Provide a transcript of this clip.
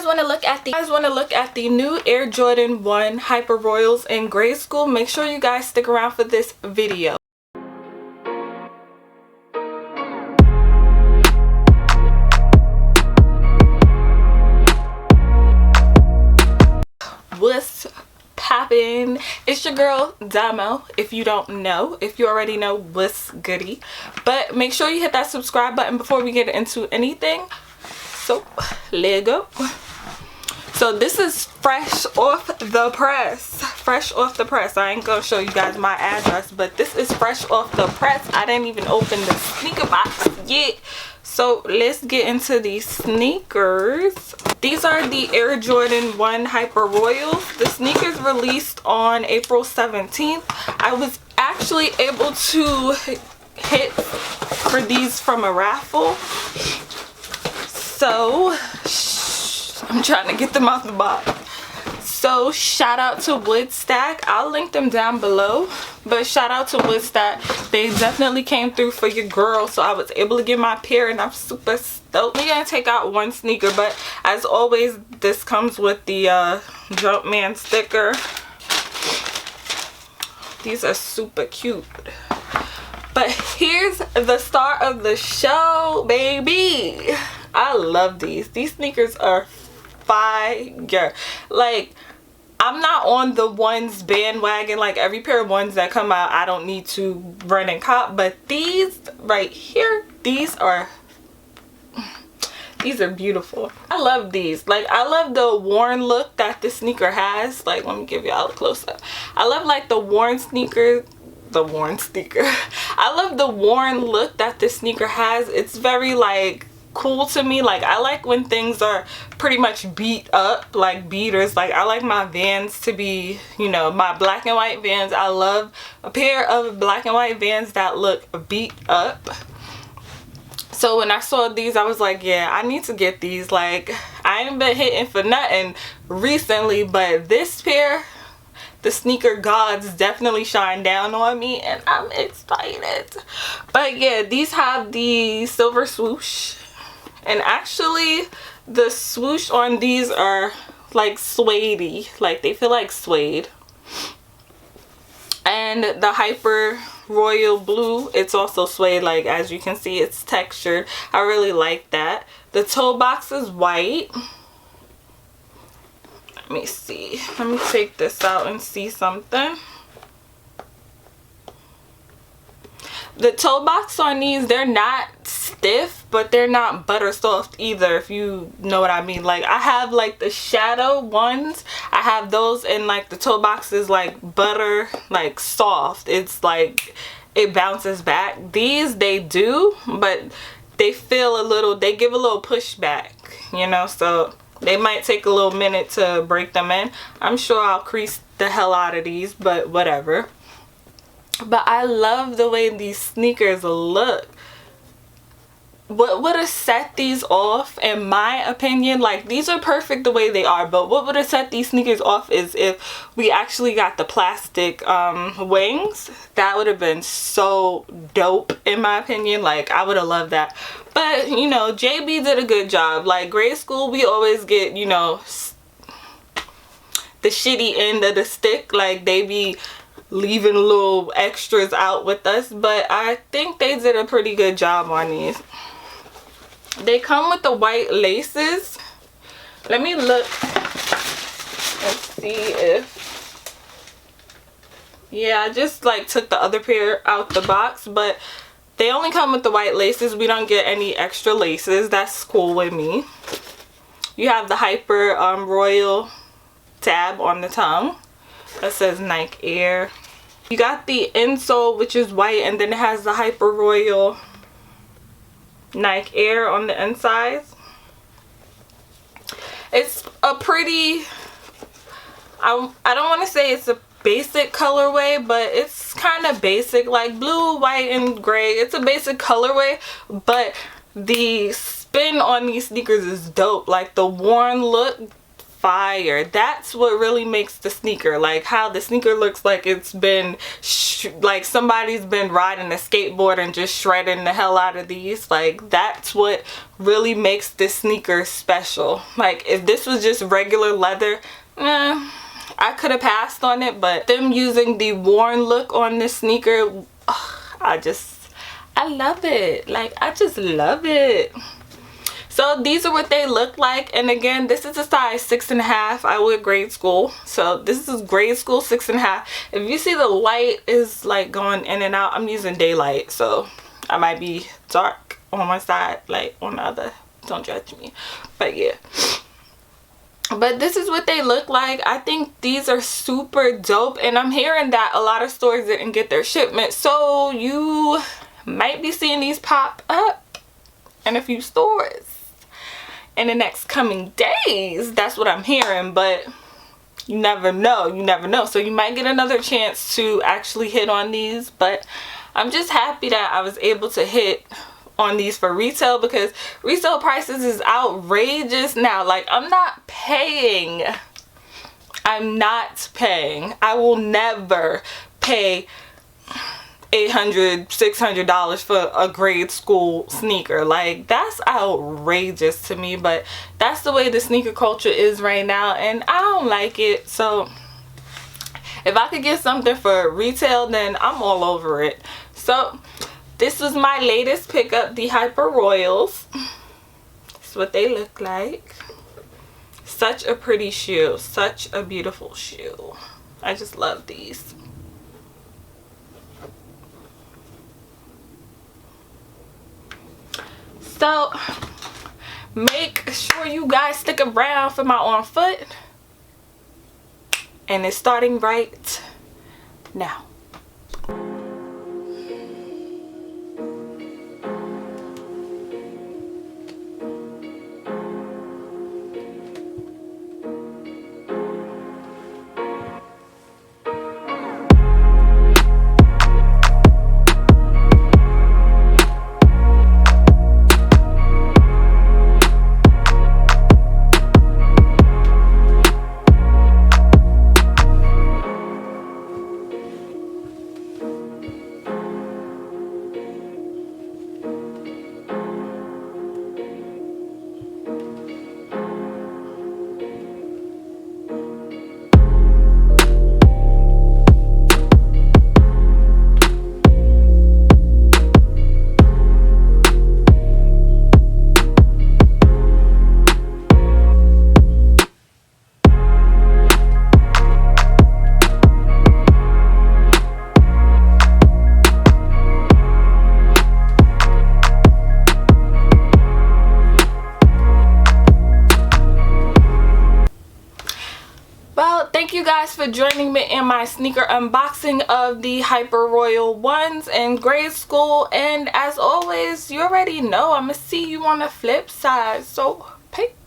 want to look at the new Air Jordan 1 Hyper Royals in grade school, make sure you guys stick around for this video. What's poppin'? It's your girl Damo. If you don't know, if you already know, what's goody. But make sure you hit that subscribe button before we get into anything. So let's go. So this is fresh off the press. Fresh off the press. I ain't gonna show you guys my address, but this is fresh off the press. I didn't even open the sneaker box yet. So let's get into these sneakers. These are the Air Jordan 1 Hyper Royals. The sneakers released on April 17th. I was actually able to hit for these from a raffle. So I'm trying to get them out the box. So shout out to Woodstack. I'll link them down below, but shout out to Woodstack. They definitely came through for your girl, so I was able to get my pair and I'm super stoked. We're gonna take out one sneaker, but as always this comes with the Jumpman sticker. These are super cute. But here's the star of the show, baby. I love these. These sneakers are fire. Like, I'm not on the ones bandwagon. Like, every pair of ones that come out I don't need to run and cop, but these right here, these are beautiful. I love these. Like, I love the worn look that this sneaker has. Like, let me give y'all a close-up. I love like the worn sneaker. I love the worn look that this sneaker has. It's very like cool to me. Like, I like when things are pretty much beat up, like beaters. Like, I like my Vans to be, you know, my black and white Vans. I love a pair of black and white Vans that look beat up. So when I saw these, I was like, yeah, I need to get these. Like, I ain't been hitting for nothing recently, but this pair, the sneaker gods definitely shine down on me and I'm excited. But yeah, these have the silver swoosh. And actually, the swoosh on these are like suede-y. Like, they feel like suede. And the Hyper Royal Blue, it's also suede. Like, as you can see, it's textured. I really like that. The toe box is white. Let me see. Let me take this out and see something. The toe box on these, they're not stiff, but they're not butter soft either, if you know what I mean. Like, I have like the shadow ones. I have those, and like the toe box is like butter, like soft. It's like it bounces back. These, they do, but they feel a little, they give a little pushback, you know, so they might take a little minute to break them in. I'm sure I'll crease the hell out of these, but whatever. But I love the way these sneakers look. What would have set these off, in my opinion, like, these are perfect the way they are, but what would have set these sneakers off is if we actually got the plastic wings. That would have been so dope, in my opinion. Like, I would have loved that. But, you know, JB did a good job. Like, grade school, we always get, you know, the shitty end of the stick. Like, they be leaving little extras out with us, but I think they did a pretty good job on these. They come with the white laces. Let me look and see if, yeah, I just like took the other pair out the box, but they only come with the white laces. We don't get any extra laces. That's cool with me. You have the Hyper Royal tab on the tongue that says Nike Air. You got the insole, which is white, and then it has the Hyper Royal Nike Air on the inside. It's a pretty, I don't want to say it's a basic colorway, but it's kind of basic, like blue, white, and gray. It's a basic colorway, but the spin on these sneakers is dope. Like, the worn look, fire. That's what really makes the sneaker. Like how the sneaker looks like it's been like somebody's been riding a skateboard and just shredding the hell out of these. Like that's what really makes this sneaker special. Like if this was just regular leather, I could have passed on it, but them using the worn look on this sneaker, I love it. Like I just love it. So these are what they look like, and again, this is a size 6.5. I wear grade school, so this is grade school 6.5. If you see the light is like going in and out, I'm using daylight, so I might be dark on one side, like on the other. Don't judge me, but yeah. But this is what they look like. I think these are super dope, and I'm hearing that a lot of stores didn't get their shipment, so you might be seeing these pop up in a few stores in the next coming days. That's what I'm hearing, but you never know. You never know. So you might get another chance to actually hit on these, but I'm just happy that I was able to hit on these for retail, because resale prices is outrageous now. Like I'm not paying. I will never pay $800, $600 for a grade school sneaker. Like that's outrageous to me, but that's the way the sneaker culture is right now, and I don't like it. So if I could get something for retail, then I'm all over it. So this was my latest pickup, the Hyper Royals. That's what they look like. Such a pretty shoe, such a beautiful shoe. I just love these. So make sure you guys stick around for my on foot, and it's starting right now. Thank you guys for joining me in my sneaker unboxing of the Hyper Royal ones in grade school, and as always, you already know I'm gonna see you on the flip side, so peace.